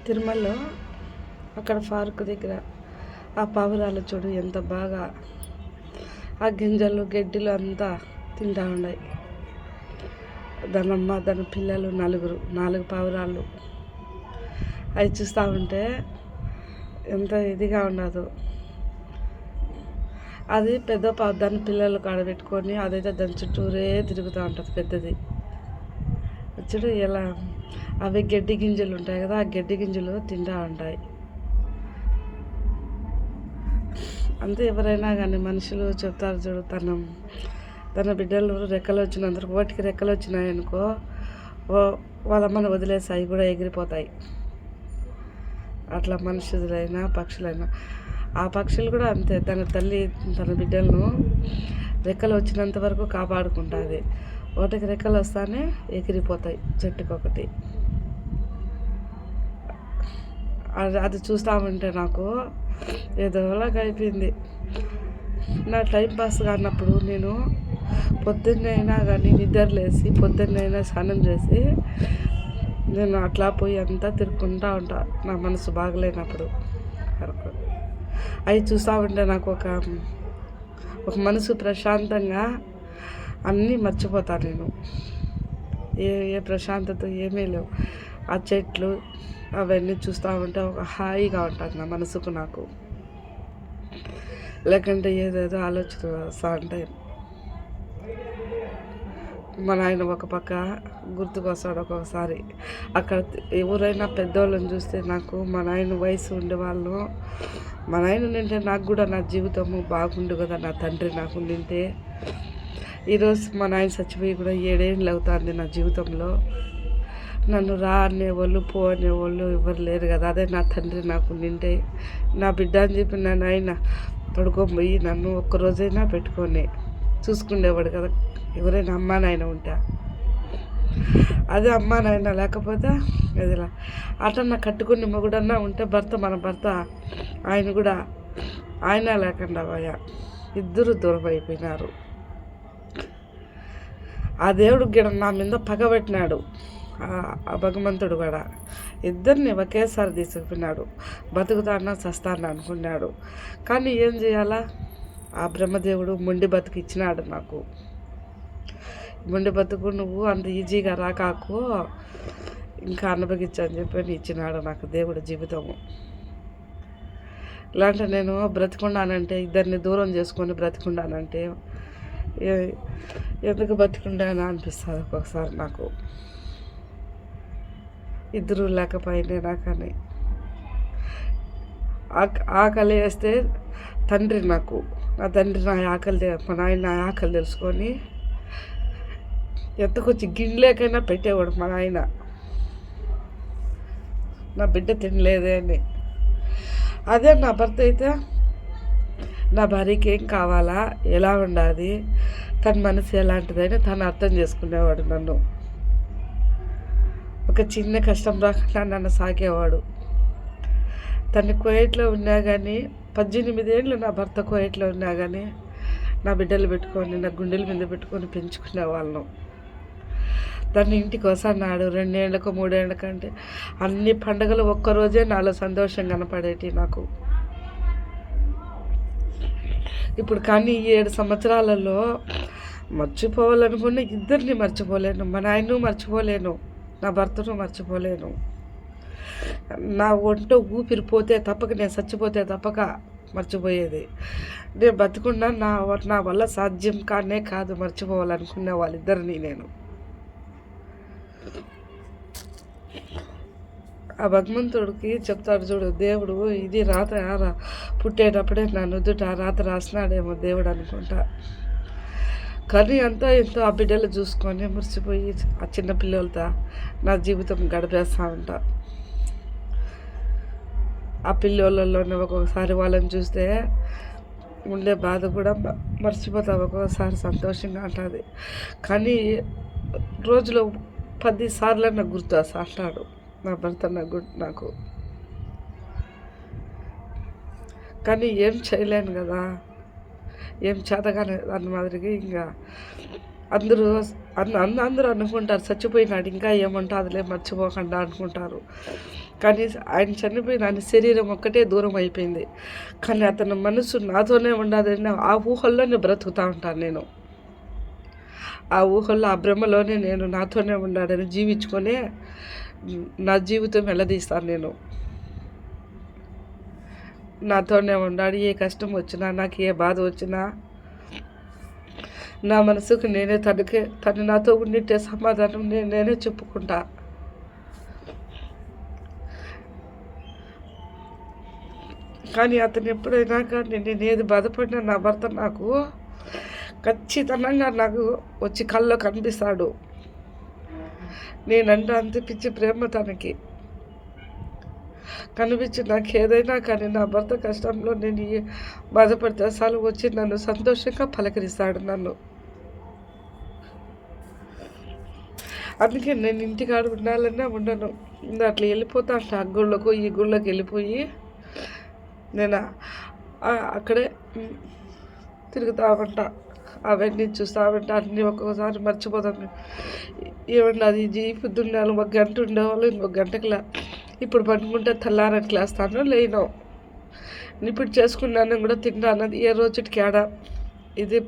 తిరుమలలో అక్కడ పార్క్ దగ్గర ఆ పావురాలు చూడు ఎంత బాగా ఆ గింజలు గడ్డిలు అంతా తింటా ఉన్నాయి. దానమ్మ దాని పిల్లలు నాలుగు పావురాళ్ళు అవి చూస్తూ ఉంటే ఎంత ఇదిగా ఉండదు. అది పెద్ద పావు దాని పిల్లలు కాడబెట్టుకొని అదైతే దాని చుట్టూరే తిరుగుతూ ఉంటుంది పెద్దది. చూడు ఎలా అవి గడ్డి గింజలు ఉంటాయి కదా, ఆ గడ్డి గింజలు తింటూ ఉంటాయి. అంతే ఎవరైనా కానీ మనుషులు చెప్తారు చూడు, తన బిడ్డలు రెక్కలు వచ్చినందుకు వాటికి రెక్కలు వచ్చినాయనుకో వాళ్ళమ్మని వదిలేసి అవి కూడా ఎగిరిపోతాయి. అట్లా మనుషులైనా పక్షులైనా, ఆ పక్షులు కూడా అంతే. తన తల్లి తన బిడ్డలను రెక్కలు వచ్చినంత వరకు కాపాడుకుంటుంది. వాటికి రెక్కలు వస్తానే ఎగిరిపోతాయి చెట్టుకొకటి. అది చూస్తూ ఉంటే నాకు ఏదోలాగా అయిపోయింది. నా టైం పాస్ కానప్పుడు నేను పొద్దున్నైనా కానీ నిద్రలేసి పొద్దున్నైనా స్నానం చేసి నేను అట్లా పోయి అంతా తిరుక్కుంటూ ఉంటా నా మనసు బాగలేనప్పుడు. అవి చూస్తూ ఉంటే నాకు ఒక మనసు ప్రశాంతంగా అన్నీ మర్చిపోతాను నేను. ఏ ప్రశాంతత ఏమీ లేవు. ఆ చెట్లు అవన్నీ చూస్తూ ఉంటే ఒక హాయిగా ఉంటుంది నా మనసుకు నాకు. లేకంటే ఏదేదో ఆలోచన వస్తూ ఉంటాయి. మా నాయన ఒక పక్క గుర్తుకొస్తాడు ఒక్కొక్కసారి. అక్కడ ఎవరైనా పెద్దవాళ్ళని చూస్తే నాకు మా నాయన వయసు ఉండేవాళ్ళు, మా నాయన నింటే నాకు కూడా నా జీవితము బాగుండు కదా, నా తండ్రి నాకు నింటే. ఈరోజు మా నాయన చచ్చిపోయి కూడా 7 ఏళ్ళు అవుతుంది. నా జీవితంలో నన్ను రా అనేవాళ్ళు, పో అనేవాళ్ళు ఎవరు లేరు కదా. అదే నా తండ్రి నాకు నింటే, నా బిడ్డ అని చెప్పి నా నాయన తొడుకొని నన్ను ఒక్కరోజైనా పెట్టుకొని చూసుకునేవాడు కదా. ఎవరైనా అమ్మా నాయన ఉంటా, అదే అమ్మా నాయన లేకపోతే అదిలా అటన్నా కట్టుకుని మొగుడన్నా ఉంటే మన భర్త ఆయన కూడా ఆయన లేకుండా పోయా. ఇద్దరు దూరం అయిపోయినారు. ఆ దేవుడు గిడ నా మీద పగబెట్టినాడు. ఆ భగవంతుడు కూడా ఇద్దరిని ఒకేసారి తీసుకుపోయినాడు. బతుకుతానా చస్తానా అనుకున్నాడు. కానీ ఏం చేయాలా, ఆ బ్రహ్మదేవుడు మొండి బతుకు ఇచ్చినాడు నాకు. మొండి బతుకు నువ్వు అంత ఈజీగా రాకాకు, ఇంకా అనుభవించని చెప్పి ఇచ్చినాడు నాకు దేవుడు జీవితము. ఇలాంటి నేను బ్రతికున్నానంటే, ఇద్దరిని దూరం చేసుకొని బ్రతికున్నానంటే ఎందుకు బతికుండానా అనిపిస్తుంది ఒక్కొక్కసారి నాకు. ఇద్దరు లేకపోయినా కానీ ఆకలి వేస్తే తండ్రి నాకు, నా తండ్రి నా ఆకలి, మా నాయన నా ఆకలి తెలుసుకొని ఎత్తుకొచ్చి గిన్నెలేకైనా పెట్టేవాడు మా నాయన. నా బిడ్డ తినలేదే అని. అదే నా భర్త అయితే నా భార్యకి ఏం కావాలా, ఎలా ఉండాలి, తన మనసు ఎలాంటిదని తను అర్థం చేసుకునేవాడు. నన్ను ఒక చిన్న కష్టం రాకుండా నన్ను సాగేవాడు. తను కువైట్లో ఉన్నా కానీ 18 ఏళ్ళు నా భర్త కువైట్లో ఉన్నా కానీ నా బిడ్డలు పెట్టుకొని నా గుండెల మీద పెట్టుకొని పెంచుకునే వాళ్ళను. తను ఇంటికి వస్తున్నాడు 2 ఏళ్ళకో 3 ఏళ్ళకంటే అన్ని పండుగలు ఒక్కరోజే నాలో సంతోషం కనపడేటి నాకు. ఇప్పుడు కానీ 7 సంవత్సరాలలో మర్చిపోవాలనుకున్న ఇద్దరిని మర్చిపోలేను. మా నాయనను మర్చిపోలేను, నా భర్తను మర్చిపోలేను. నా ఒంట ఊపిరిపోతే తప్పక, నేను చచ్చిపోతే తప్పక మర్చిపోయేది. నేను బతుకున్నా నా వల్ల సాధ్యం కానే కాదు మర్చిపోవాలనుకునే వాళ్ళిద్దరిని నేను. ఆ భగవంతుడికి చెప్తాడు చూడు, దేవుడు ఇది రాత పుట్టేటప్పుడే నా నుదుట రాత రాసినాడేమో దేవుడు అనుకుంటా. కానీ అంతా ఎంతో ఆ బిడ్డలు చూసుకొని మురిసిపోయి ఆ చిన్న పిల్లలతో నా జీవితం గడిపేస్తూ ఉంటా. ఆ పిల్లలలోనే ఒక్కొక్కసారి వాళ్ళని చూస్తే ఉండే బాధ కూడా మర్చిపోతా, ఒక్కొక్కసారి సంతోషంగా ఉంటుంది. కానీ రోజులో 10 సార్లు నాకు గుర్తు వస్తా అంటాడు నా భర్త నాకు. కానీ ఏం చేయలేను కదా, ఏం చేతగానే దాని మాదిరిగా ఇంకా అందరూ అందరూ అనుకుంటారు చచ్చిపోయినాడు ఇంకా ఏముంటుందిలే మర్చిపోకుండా అనుకుంటారు. కానీ ఆయన చనిపోయిన ఆయన శరీరం ఒక్కటే దూరం అయిపోయింది, కానీ అతని మనసు నాతోనే ఉండదని ఆ ఊహల్లోనే బ్రతుకుతూ ఉంటాను నేను. ఆ ఊహల్లో ఆ భ్రమలోనే నేను నాతోనే ఉన్నాడని జీవించుకొని నా జీవితం వెల్లదీస్తాను నేను. నాతోనే ఉన్నాడు. ఏ కష్టం వచ్చినా, నాకు ఏ బాధ వచ్చినా నా మనసుకు నేనే తను నాతో ఉండింటే సమాధానం నేనే చెప్పుకుంటా. కానీ అతను ఎప్పుడైనా కానీ నేను ఏది బాధపడినా నా భర్త నాకు ఖచ్చితంగా నాకు వచ్చి కల్లో కనిపిస్తాడు. నేనంటే అంత పిచ్చి ప్రేమ తనకి కనిపించి, నాకు ఏదైనా కానీ నా భర్త కష్టంలో నేను బాధపడితే అసలు వచ్చి నన్ను సంతోషంగా పలకరిస్తాడు నన్ను. అందుకే నేను ఇంటికాడ ఉండాలనే ఉండను. అట్లా వెళ్ళిపోతా అంట ఆ గుళ్ళకు ఈ గుళ్ళకి వెళ్ళిపోయి నేను అక్కడే తిరుగుతామంట, అవన్నీ చూస్తామంట. అన్నీ ఒక్కొక్కసారి మర్చిపోతాను. ఏమన్నా అది పొద్దున్నాను 1 గంట ఉండేవాళ్ళు, ఇంకొక గంటకులా ఇప్పుడు పడుకుంటే తెల్లారని లేస్తాను లేను. ఇప్పుడు చేసుకున్నాను కూడా తిన్నాను, ఏ రోజుకి ఆడ ఇది